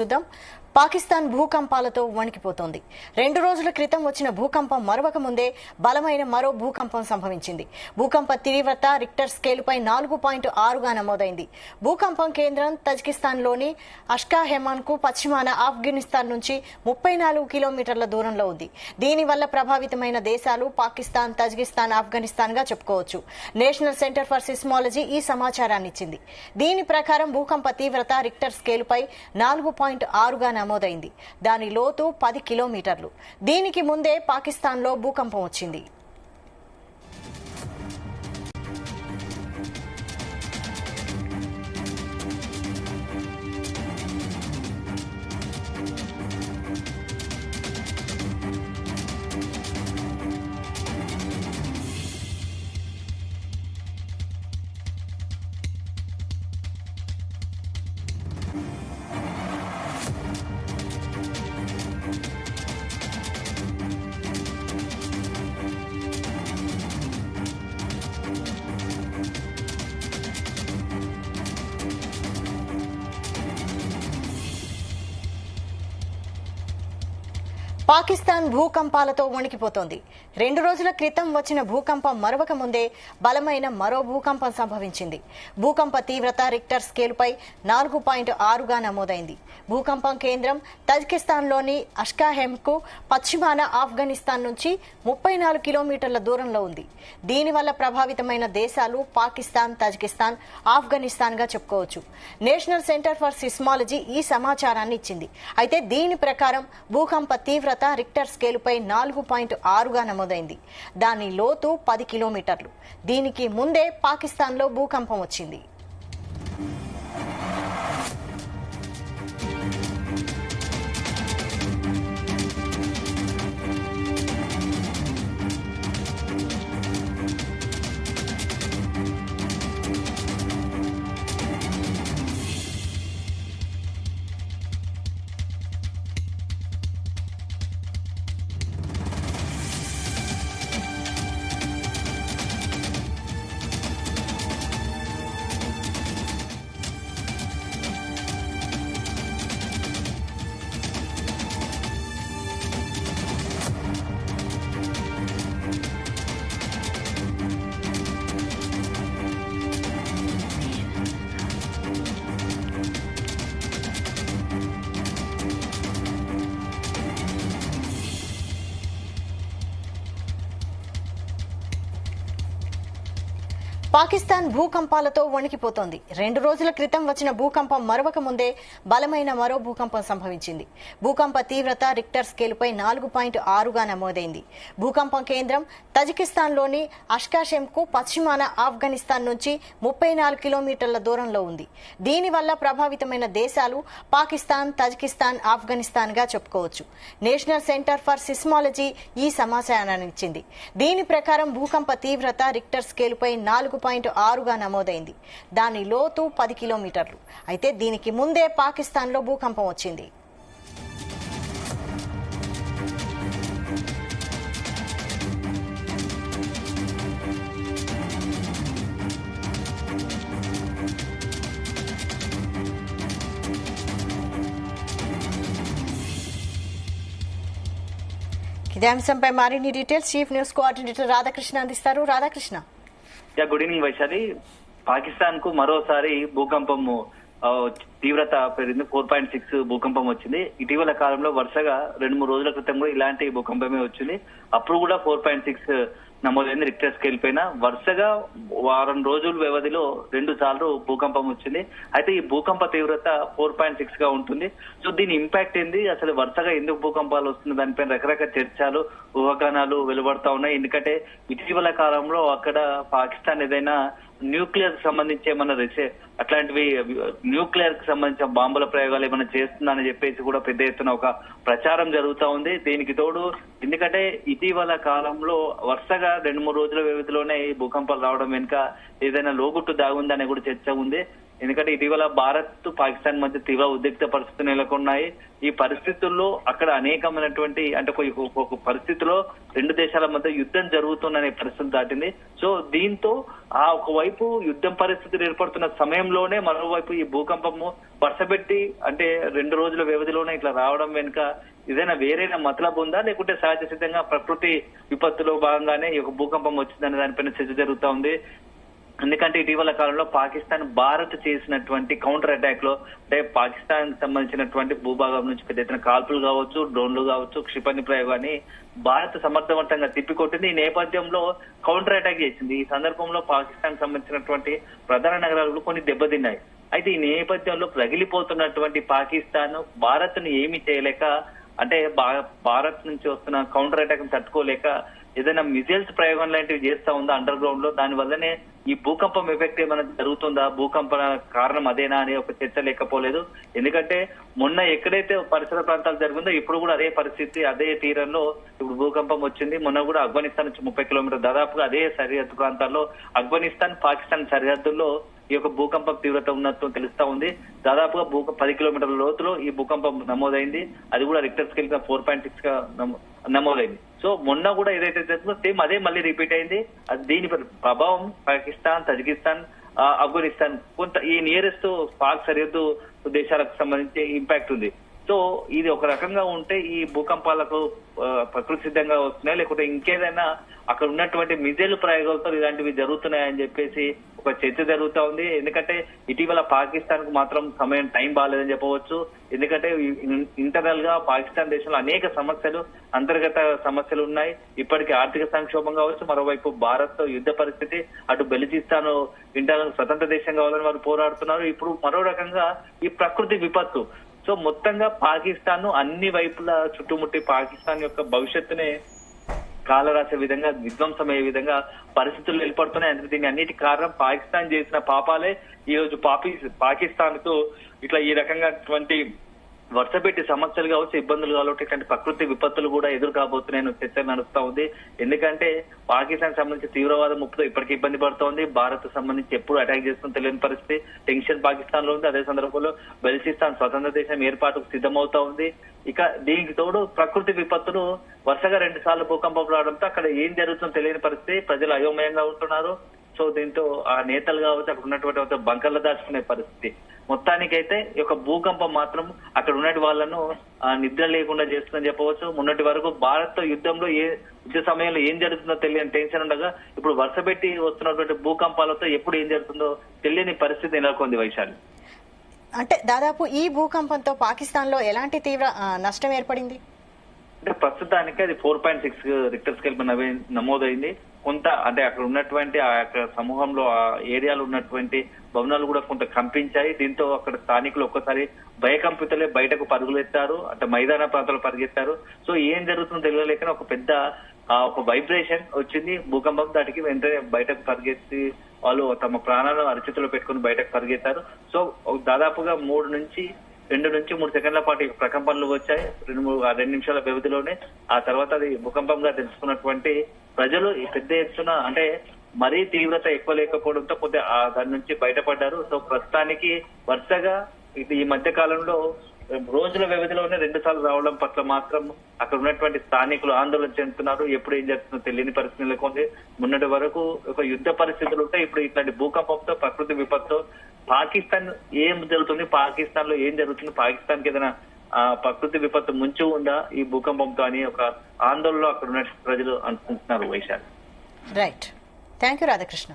చూద్దాం. పాకిస్తాన్ భూకంపాలతో వణికిపోతోంది. 2 రోజుల క్రితం వచ్చిన భూకంపం మరవక ముందే బలమైన మరో భూకంపం సంభవించింది. భూకంప తీవ్రత రిక్టర్ స్కేలుపై 4.6గా నమోదైంది. భూకంపం కేంద్రం తజికిస్తాన్లోని అష్కాహెమాన్కు పశ్చిమాన ఆఫ్ఘనిస్తాన్ నుంచి 34 కిలోమీటర్ల దూరంలో ఉంది. దీనివల్ల ప్రభావితమైన దేశాలు పాకిస్తాన్, తజికిస్తాన్, ఆఫ్ఘనిస్తాన్ గా చెప్పుకోవచ్చు. నేషనల్ సెంటర్ ఫర్ సిస్మాలజీ ఈ సమాచారాన్ని ఇచ్చింది. దీని ప్రకారం భూకంప తీవ్రత రిక్టర్ స్కేలుపై 4.6గా నమోదైంది. దాని లోతు 10 కిలోమీటర్లు. దీనికి ముందే పాకిస్తాన్లో భూకంపం వచ్చింది. పాకిస్తాన్ భూకంపాలతో వణికిపోతోంది. 2 రోజుల క్రితం వచ్చిన భూకంపం మరవక ముందే బలమైన మరో భూకంపం సంభవించింది. భూకంప తీవ్రత రిక్టర్ స్కేలుపై 4.6గా నమోదైంది. భూకంపం కేంద్రం తజికిస్తాన్లోని అష్కాహెమ్కు పశ్చిమాన ఆఫ్ఘనిస్తాన్ నుంచి 34 కిలోమీటర్ల దూరంలో ఉంది. దీనివల్ల ప్రభావితమైన దేశాలు పాకిస్తాన్, తజికిస్తాన్, ఆఫ్ఘనిస్తాన్ గా చెప్పుకోవచ్చు. నేషనల్ సెంటర్ ఫర్ సిస్మాలజీ ఈ సమాచారాన్ని ఇచ్చింది. అయితే దీని ప్రకారం భూకంప తీవ్రత రిక్టర్ స్కేలుపై 4.6గా నమోదైంది. దాని లోతు 10 కిలోమీటర్లు. దీనికి ముందే పాకిస్తాన్లో భూకంపం వచ్చింది. పాకిస్తాన్ భూకంపాలతో వణికిపోతోంది. 2 రోజుల క్రితం వచ్చిన భూకంపం మరవక ముందే బలమైన మరో భూకంపం సంభవించింది. భూకంప తీవ్రత రిక్టర్ స్కేలుపై 4.6గా నమోదైంది. భూకంపం కేంద్రం తజికిస్తాన్లోని అష్కాషెమ్కు పశ్చిమాన ఆఫ్ఘనిస్తాన్ నుంచి 34 కిలోమీటర్ల దూరంలో ఉంది. దీనివల్ల ప్రభావితమైన దేశాలు పాకిస్తాన్, తజికిస్తాన్, ఆఫ్ఘనిస్తాన్ గా చెప్పుకోవచ్చు. నేషనల్ సెంటర్ ఫర్ సిస్మాలజీ ఈ సమాచారాన్ని ఇచ్చింది. దీని ప్రకారం భూకంప తీవ్రత రిక్టర్ స్కేలుపై 4.6గా నమోదైంది. దాని లోతు 10 కిలోమీటర్లు. అయితే దీనికి ముందే పాకిస్తాన్లో భూకంపం వచ్చింది. ఇదే అంశంపై మరిన్ని details chief news coordinator Radhakrishna అందిస్తారు. రాధాకృష్ణ. Good evening Vaishali. పాకిస్తాన్ కు మరోసారి భూకంపము తీవ్రత పెరిగింది. 4.6 భూకంపం వచ్చింది. ఇటీవల కాలంలో వరుసగా 2-3 రోజుల క్రితం కూడా ఇలాంటి భూకంపమే వచ్చింది. అప్పుడు కూడా 4.6 నమోదైంది రిక్టర్ స్కేల్ పైన. వరుసగా వారం రోజుల వ్యవధిలో 2 సార్లు భూకంపం వచ్చింది. అయితే ఈ భూకంప తీవ్రత 4.6 గా ఉంటుంది. సో దీని ఇంపాక్ట్ ఏంది, అసలు వరుసగా ఎందుకు భూకంపాలు వస్తుంది, దానిపైన రకరకాల చర్చలు, ఊహాగానాలు వెలువడతా ఉన్నాయి. ఎందుకంటే ఇటీవల కాలంలో అక్కడ పాకిస్తాన్ ఏదైనా న్యూక్లియర్ కి సంబంధించి ఏమన్నా అట్లాంటివి న్యూక్లియర్ కి సంబంధించిన బాంబుల ప్రయోగాలు ఏమైనా చేస్తుందని చెప్పేసి కూడా పెద్ద ఎత్తున ఒక ప్రచారం జరుగుతా ఉంది. దీనికి తోడు ఎందుకంటే ఇటీవల కాలంలో వరుసగా 2-3 రోజుల వ్యవధిలోనే ఈ భూకంపాలు రావడం వెనుక ఏదైనా లోగుట్టు దాగుందనే కూడా చర్చ ఉంది. ఎందుకంటే ఇటీవల భారత్ పాకిస్తాన్ మధ్య తీవ్ర ఉద్రిక్త పరిస్థితులు నెలకొన్నాయి. ఈ పరిస్థితుల్లో అక్కడ అనేకమైనటువంటి అంటే ఒక పరిస్థితిలో రెండు దేశాల మధ్య యుద్ధం జరుగుతుందనే పరిస్థితి దాటింది. సో దీంతో ఆ ఒకవైపు యుద్ధం పరిస్థితులు ఏర్పడుతున్న సమయంలోనే మరోవైపు ఈ భూకంపము వరుసపెట్టి అంటే 2 రోజుల వ్యవధిలోనే ఇట్లా రావడం వెనుక ఏదైనా వేరేనా మతలబు ఉందా, లేకుంటే సహజ సిద్ధంగా ప్రకృతి విపత్తులో భాగంగానే ఈ యొక్క భూకంపం వచ్చిందనే దానిపైన చర్చ జరుగుతా ఉంది. ఎందుకంటే ఇటీవల కాలంలో పాకిస్తాన్ భారత్ చేసినటువంటి కౌంటర్ అటాక్ లో అంటే పాకిస్తాన్ సంబంధించినటువంటి భూభాగం నుంచి పెద్ద ఎత్తున కాల్పులు కావచ్చు, డ్రోన్లు కావచ్చు, క్షిపణి ప్రయోగాన్ని భారత్ సమర్థవంతంగా తిప్పికొట్టింది. ఈ నేపథ్యంలో కౌంటర్ అటాక్ చేసింది. ఈ సందర్భంలో పాకిస్తాన్ సంబంధించినటువంటి ప్రధాన నగరాలు కొన్ని దెబ్బతిన్నాయి. అయితే ఈ నేపథ్యంలో రగిలిపోతున్నటువంటి పాకిస్తాన్ భారత్ ను ఏమీ చేయలేక అంటే భారత్ నుంచి వస్తున్న కౌంటర్ అటాక్ ను తట్టుకోలేక ఏదైనా మిజైల్స్ ప్రయోగం లాంటివి చేస్తా ఉందా అండర్ గ్రౌండ్ లో, దాని వల్లనే ఈ భూకంపం ఎఫెక్ట్ ఏమైనా జరుగుతుందా, భూకంపన కారణం అదేనా అనే ఒక చర్చ లేకపోలేదు. ఎందుకంటే మొన్న ఎక్కడైతే పరిసర ప్రాంతాలు జరిగిందో ఇప్పుడు కూడా అదే పరిస్థితి, అదే తీరంలో ఇప్పుడు భూకంపం వచ్చింది. మొన్న కూడా ఆఫ్ఘనిస్తాన్ నుంచి 30 కిలోమీటర్ దాదాపుగా అదే సరిహద్దు ప్రాంతాల్లో ఆఫ్ఘనిస్తాన్ పాకిస్తాన్ సరిహద్దుల్లో ఈ యొక్క భూకంపం తీవ్రత ఉన్నట్టు తెలుస్తా ఉంది. దాదాపుగా 10 కిలోమీటర్ల లోతులో ఈ భూకంపం నమోదైంది. అది కూడా రిక్టర్ స్కేల్ గా 4.6 గా నమోదైంది. సో మొన్న కూడా ఏదైతే జరుగుతుందో సేమ్ అదే మళ్ళీ రిపీట్ అయింది. అది దీని ప్రభావం పాకిస్తాన్, తజికిస్తాన్, ఆఫ్ఘనిస్తాన్ కొంత ఈ నియరెస్ట్ పాక్ సరిహద్దు దేశాలకు సంబంధించి ఇంపాక్ట్ ఉంది. సో ఇది ఒక రకంగా ఉంటే ఈ భూకంపాలకు ప్రకృతి సిద్ధంగా వస్తున్నాయి, లేకుంటే ఇంకేదైనా అక్కడ ఉన్నటువంటి మిజైల్ ప్రయోగాలతో ఇలాంటివి జరుగుతున్నాయని చెప్పేసి ఒక చర్చ జరుగుతా ఉంది. ఎందుకంటే ఇటీవల పాకిస్తాన్ కు మాత్రం టైం బాగాలేదని చెప్పవచ్చు. ఎందుకంటే ఇంటర్నల్ గా పాకిస్తాన్ దేశంలో అనేక సమస్యలు, అంతర్గత సమస్యలు ఉన్నాయి. ఇప్పటికీ ఆర్థిక సంక్షోభం కావచ్చు, మరోవైపు భారత్ తో యుద్ధ పరిస్థితి, అటు బెలూచిస్తాన్ ఇంటర్నల్ స్వతంత్ర దేశం కావాలని వారు పోరాడుతున్నారు. ఇప్పుడు మరో రకంగా ఈ ప్రకృతి విపత్తు. సో మొత్తంగా పాకిస్తాన్ ను అన్ని వైపులా చుట్టుముట్టి పాకిస్తాన్ యొక్క భవిష్యత్తునే కాలరాసే విధంగా, విధ్వంసమయ్యే విధంగా పరిస్థితులు ఏర్పడుతున్నాయి. అందుకే దీని అన్నిటి కారణం పాకిస్తాన్ చేసిన పాపాలే ఈ రోజు పాకిస్తాన్ కు ఇట్లా ఈ రకంగా వరుసపెట్టి సమస్యలు కావచ్చు, ఇబ్బందులు కావచ్చు, ఇట్లాంటి ప్రకృతి విపత్తులు కూడా ఎదురు కాబోతున్నాయని చర్చ నడుస్తా ఉంది. ఎందుకంటే పాకిస్తాన్ సంబంధించి తీవ్రవాద ముప్పుతో ఇప్పటికీ ఇబ్బంది పడుతోంది. భారత్ సంబంధించి ఎప్పుడు అటాక్ చేస్తుందో తెలియని పరిస్థితి, టెన్షన్ పాకిస్తాన్ లో ఉంది. అదే సందర్భంలో బెలూచిస్తాన్ స్వతంత్ర దేశం ఏర్పాటుకు సిద్ధమవుతా ఉంది. ఇక దీనికి తోడు ప్రకృతి విపత్తులు వరుసగా 2 సార్లు భూకంపం రావడంతో అక్కడ ఏం జరుగుతుందో తెలియని పరిస్థితి, ప్రజలు అయోమయంగా ఉంటున్నారు. సో దీంతో ఆ నేతలు కావచ్చు, అక్కడ ఉన్నటువంటి బంకర్లు దాచుకునే పరిస్థితి. మొత్తానికైతే ఈ యొక్క భూకంపం మాత్రం అక్కడ ఉన్నటి వాళ్ళను నిద్ర లేకుండా చేస్తుందని చెప్పవచ్చు. మొన్నటి వరకు భారత్ తో యుద్ధంలో యుద్ధ సమయంలో ఏం జరుగుతుందో తెలియని టెన్షన్ ఉండగా ఇప్పుడు వరుసపెట్టి వస్తున్నటువంటి భూకంపాలతో ఎప్పుడు ఏం జరుగుతుందో తెలియని పరిస్థితి నెలకొంది. వైశాలి, అంటే దాదాపు ఈ భూకంపంతో పాకిస్తాన్ లో ఎలాంటి తీవ్ర నష్టం ఏర్పడింది? అంటే ప్రస్తుతానికి అది 4.6 రిక్టర్ స్కేల్ నమోదైంది. కొంత అంటే అక్కడ ఉన్నటువంటి ఆ యొక్క సమూహంలో ఆ ఏరియాలో ఉన్నటువంటి భవనాలు కూడా కొంత కంపించాయి. దీంతో అక్కడ స్థానికులు ఒక్కసారి భయకంపితులే బయటకు పరుగులెత్తారు, అంటే మైదాన ప్రాంతాలు పరిగెత్తారు. సో ఏం జరుగుతుందో తెలియలేకనే ఒక పెద్ద ఒక వైబ్రేషన్ వచ్చింది భూకంపం. దాటికి వెంటనే బయటకు పరిగెత్తి వాళ్ళు తమ ప్రాణాలను అరచేతిలో పెట్టుకుని బయటకు పరిగెత్తారు. సో దాదాపుగా 2 నుంచి 3 సెకండ్ల పాటు ప్రకంపనలు వచ్చాయి 2 నిమిషాల వ్యవధిలోనే. ఆ తర్వాత అది భూకంపంగా తెలుసుకున్నటువంటి ప్రజలు ఈ పెద్ద ఎత్తున అంటే మరీ తీవ్రత ఎక్కువ లేకపోవడంతో కొద్దిగా దాని నుంచి బయటపడ్డారు. సో ప్రస్తుతానికి వరుసగా ఈ మధ్య కాలంలో రోజుల వ్యవధిలోనే 2 సార్లు రావడం పట్ల మాత్రం అక్కడ ఉన్నటువంటి స్థానికులు ఆందోళన చెందుతున్నారు. ఎప్పుడు ఏం జరుగుతుందో తెలియని పరిస్థితి నెలకొంది. మొన్నటి వరకు ఒక యుద్ధ పరిస్థితులు ఉంటాయి, ఇప్పుడు ఇట్లాంటి భూకంపంతో ప్రకృతి విపత్తు పాకిస్తాన్ ఏం జరుగుతుంది, పాకిస్తాన్ లో ఏం జరుగుతుంది, పాకిస్తాన్ కి ఏదైనా ప్రకృతి విపత్తు ముంచి ఉందా ఈ భూకంపంతో అని ఒక ఆందోళనలో అక్కడ ఉన్న ప్రజలు అనుకుంటున్నారు. Vaishali, right, thank you Radhakrishna.